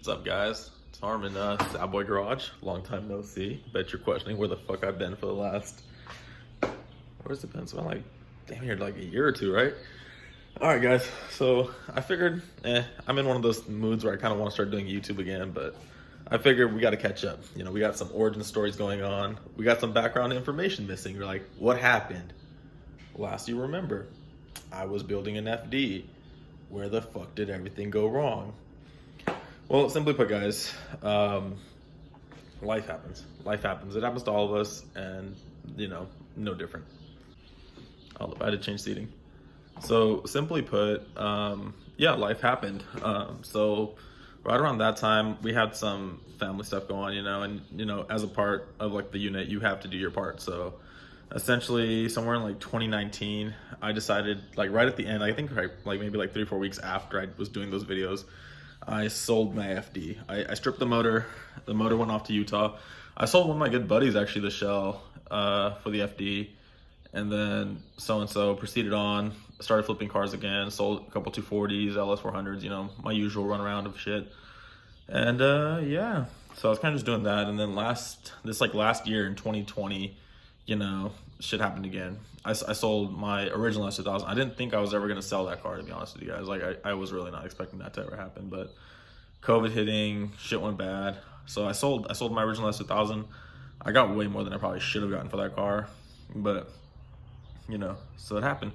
What's up, guys? It's Harmon, Sad Boy Garage. Long time no see. Bet you're questioning where the fuck I've been for the last. Where's it been? It's been like, damn near like a year or two, right? All right, guys. So I figured, I'm in one of those moods where I kind of want to start doing YouTube again, but I figured we got to catch up. You know, we got some origin stories going on. We got some background information missing. You're like, what happened? Last you remember, I was building an FD. Where the fuck did everything go wrong? Well, simply put, guys, life happens. Life happens. It happens to all of us, and, you know, no different. I had to change seating. So, simply put, yeah, life happened. So, right around that time, we had some family stuff going on, you know, and, you know, as a part of, like, the unit, you have to do your part. So, essentially, somewhere in, like, 2019, I decided, like, right at the end, I think, like, maybe, like, 3 or 4 weeks after I was doing those videos, I sold my FD. I stripped the motor. The motor went off to Utah. I sold one of my good buddies, actually, the shell for the FD. And then so-and-so proceeded on, started flipping cars again, sold a couple 240s, LS400s, you know, my usual run around of shit. And yeah, so I was kind of just doing that. And then last year in 2020, you know, shit happened again. I sold my original S2000. I didn't think I was ever going to sell that car, to be honest with you guys. Like, I was really not expecting that to ever happen. But COVID hitting, shit went bad. So I sold my original S2000. I got way more than I probably should have gotten for that car. But, you know, so it happened.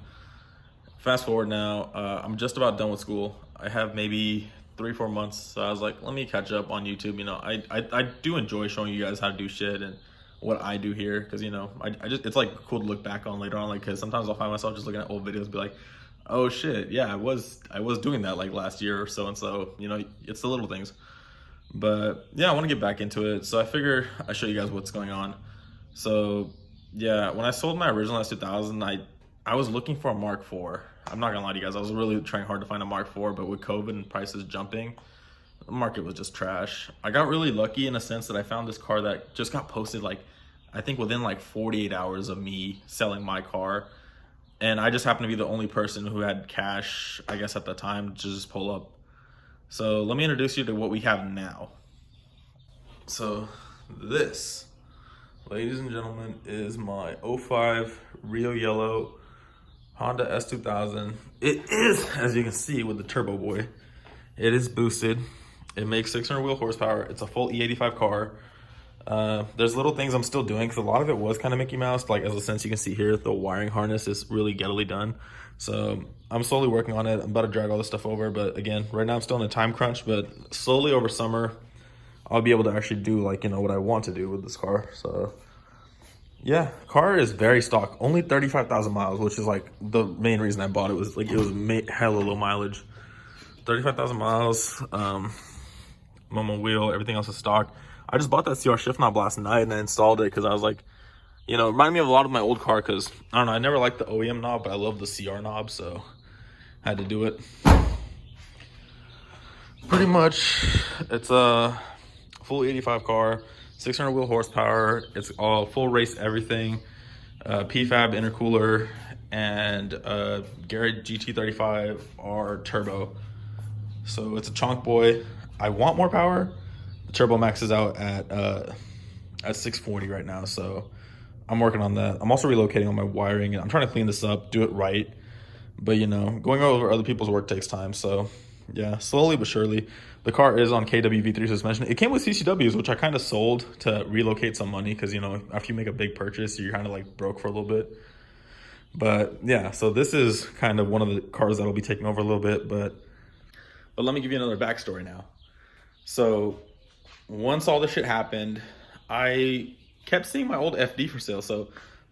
Fast forward now, I'm just about done with school. I have maybe 3-4 months. So I was like, let me catch up on YouTube. You know, I do enjoy showing you guys how to do shit and what I do here, because, you know, I just, it's like cool to look back on later on, like, because sometimes I'll find myself just looking at old videos and be like, oh shit, yeah, I was doing that like last year or so, and so, you know, it's the little things. But yeah, I want to get back into it, so I figure I show you guys what's going on. So yeah, when I sold my original S2000, I was looking for a Mark IV. I'm not gonna lie to you guys, I was really trying hard to find a Mark IV, but with COVID and prices jumping, the market was just trash. I got really lucky in a sense that I found this car that just got posted, like, I think within like 48 hours of me selling my car. And I just happened to be the only person who had cash, I guess, at the time to just pull up. So let me introduce you to what we have now. So this, ladies and gentlemen, is my 05 Rio Yellow Honda S2000. It is, as you can see with the Turbo Boy, it is boosted. It makes 600 wheel horsepower. It's a full E85 car. There's little things I'm still doing because a lot of it was kind of Mickey Mouse. Like, as a sense, you can see here, the wiring harness is really gettily done. So I'm slowly working on it. I'm about to drag all this stuff over. But again, right now I'm still in a time crunch. But slowly over summer, I'll be able to actually do, like, you know, what I want to do with this car. So yeah, car is very stock. Only 35,000 miles, which is like the main reason I bought it. Was like, it was hella low mileage. 35,000 miles. Momo wheel, everything else is stock. I just bought that CR shift knob last night and I installed it because I was like, you know, it reminded me of a lot of my old car because, I don't know, I never liked the OEM knob, but I love the CR knob, so I had to do it. Pretty much, it's a full 85 car, 600 wheel horsepower. It's all full race everything, PFAB intercooler, and Garrett GT35R turbo. So it's a chonk boy. I want more power. The turbo maxes out at 640 right now, so I'm working on that. I'm also relocating on my wiring, and I'm trying to clean this up, do it right. But, you know, going over other people's work takes time, so yeah, slowly but surely. The car is on KWV3 suspension. It came with CCWs, which I kind of sold to relocate some money because, you know, after you make a big purchase, you're kind of like broke for a little bit. But yeah, so this is kind of one of the cars that'll be taking over a little bit, but let me give you another backstory now. So once all this shit happened, I kept seeing my old FD for sale. So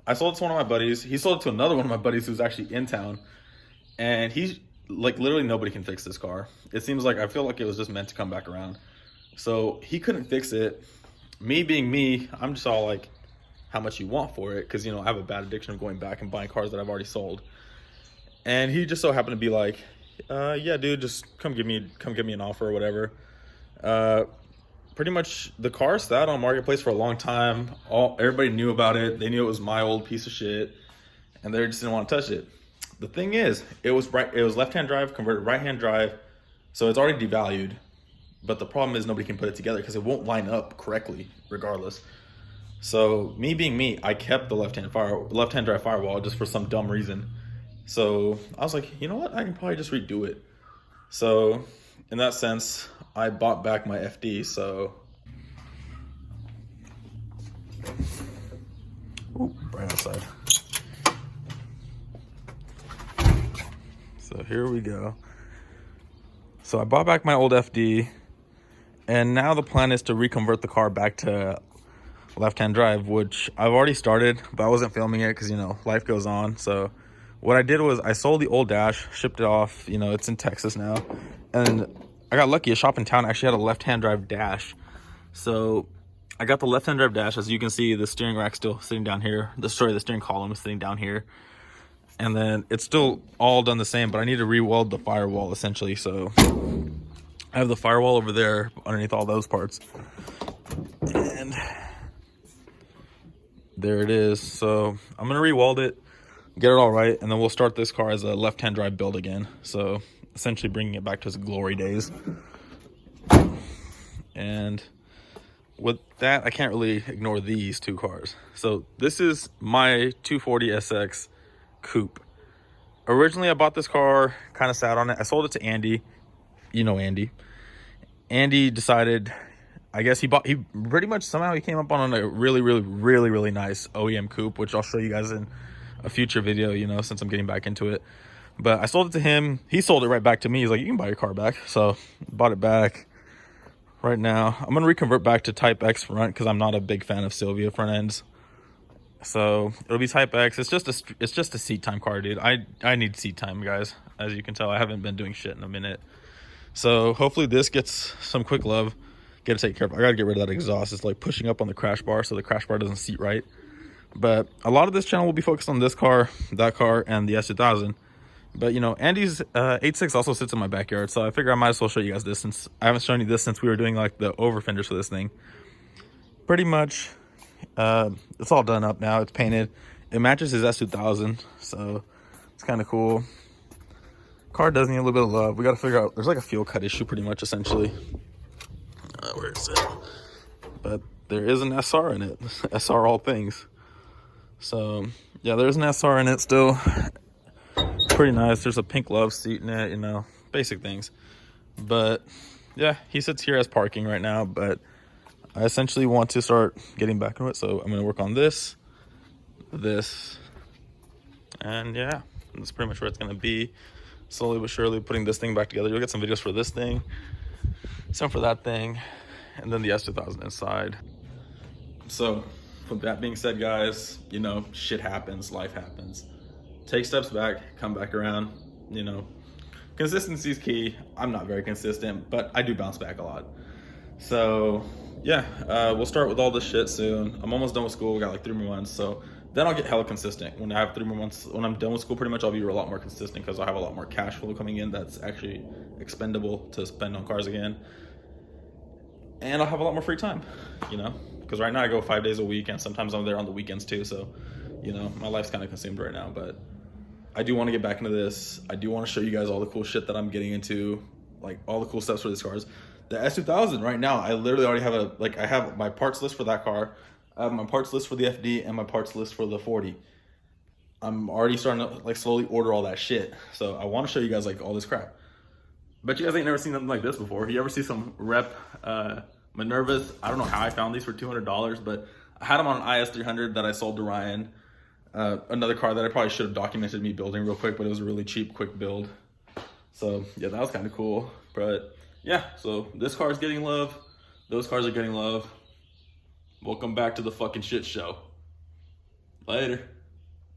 I sold it to one of my buddies. He sold it to another one of my buddies who's actually in town. And he's like, literally nobody can fix this car. It seems like, I feel like it was just meant to come back around. So he couldn't fix it. Me being me, I'm just all like, how much you want for it? Because, you know, I have a bad addiction of going back and buying cars that I've already sold. And he just so happened to be like, yeah, dude, just come give me an offer or whatever. Pretty much the car sat on Marketplace for a long time. Everybody knew about it. They knew it was my old piece of shit, and they just didn't want to touch it. The thing is, it was left-hand drive converted right-hand drive, so it's already devalued. but the problem is nobody can put it together because it won't line up correctly regardless. So me being me, I kept the left-hand drive firewall just for some dumb reason. So I was like, you know what? I can probably just redo it. So in that sense, I bought back my FD. So, ooh, right outside. So here we go. So I bought back my old FD, and now the plan is to reconvert the car back to left-hand drive, which I've already started, but I wasn't filming it because, you know, life goes on. So what I did was I sold the old dash, shipped it off. You know, it's in Texas now, and I got lucky. A shop in town actually had a left-hand drive dash, so I got the left-hand drive dash. As you can see, the steering rack still sitting down here. The steering column is sitting down here, and then it's still all done the same, but I need to re-weld the firewall essentially. So I have the firewall over there underneath all those parts, and there it is. So I'm gonna re-weld it, get it all right, and then we'll start this car as a left-hand drive build again. So essentially bringing it back to its glory days. And with that, I can't really ignore these two cars. So this is my 240 SX Coupe. Originally, I bought this car, kind of sat on it. I sold it to Andy. You know Andy. Andy decided, I guess he pretty much somehow he came up on a really nice OEM coupe, which I'll show you guys in a future video, you know, since I'm getting back into it. But I sold it to him. He sold it right back to me. He's like, you can buy your car back. So bought it back. Right now, I'm going to reconvert back to Type X front because I'm not a big fan of Silvia front ends. So it'll be Type X. It's just a seat time car, dude. I need seat time, guys. As you can tell, I haven't been doing shit in a minute. So hopefully this gets some quick love. Get to take care of it. I got to get rid of that exhaust. It's like pushing up on the crash bar, so the crash bar doesn't seat right. But a lot of this channel will be focused on this car, that car, and the S2000. But, you know, Andy's 8.6 also sits in my backyard, so I figure I might as well show you guys this since I haven't shown you this since we were doing, like, the over fenders for this thing. Pretty much, it's all done up now. It's painted. It matches his S2000, so it's kind of cool. Car does need a little bit of love. We got to figure out, there's like a fuel cut issue pretty much, essentially. Where is it? But there is an SR in it. SR all things. So, yeah, there's an SR in it still. Pretty nice. There's a pink love seat in it, you know, basic things. But yeah, he sits here as parking right now, but I essentially want to start getting back into it. So I'm going to work on this, and yeah, that's pretty much where it's going to be. Slowly but surely putting this thing back together. You'll get some videos for this thing, some for that thing, and then the S2000 inside. So with that being said, guys, you know, shit happens, life happens. Take steps back, come back around, you know. Consistency is key. I'm not very consistent, but I do bounce back a lot. So yeah, we'll start with all this shit soon. I'm almost done with school. We got like 3 more months, so then I'll get hella consistent. When I have 3 more months, when I'm done with school, pretty much I'll be a lot more consistent because I'll have a lot more cash flow coming in that's actually expendable to spend on cars again. And I'll have a lot more free time, you know, because right now I go 5 days a week, and sometimes I'm there on the weekends too. So, you know, my life's kind of consumed right now, but I do want to get back into this. I do want to show you guys all the cool shit that I'm getting into, like all the cool steps for these cars. The S2000 right now, I literally already have I have my parts list for that car. I have my parts list for the FD and my parts list for the 40. I'm already starting to like slowly order all that shit. So I want to show you guys like all this crap. But you guys ain't never seen nothing like this before. You ever see some rep Minervas? I don't know how I found these for $200, but I had them on an IS300 that I sold to Ryan. Another car that I probably should have documented me building real quick, but it was a really cheap, quick build. So yeah, that was kind of cool. But yeah, so this car is getting love. Those cars are getting love. Welcome back to the fucking shit show. Later.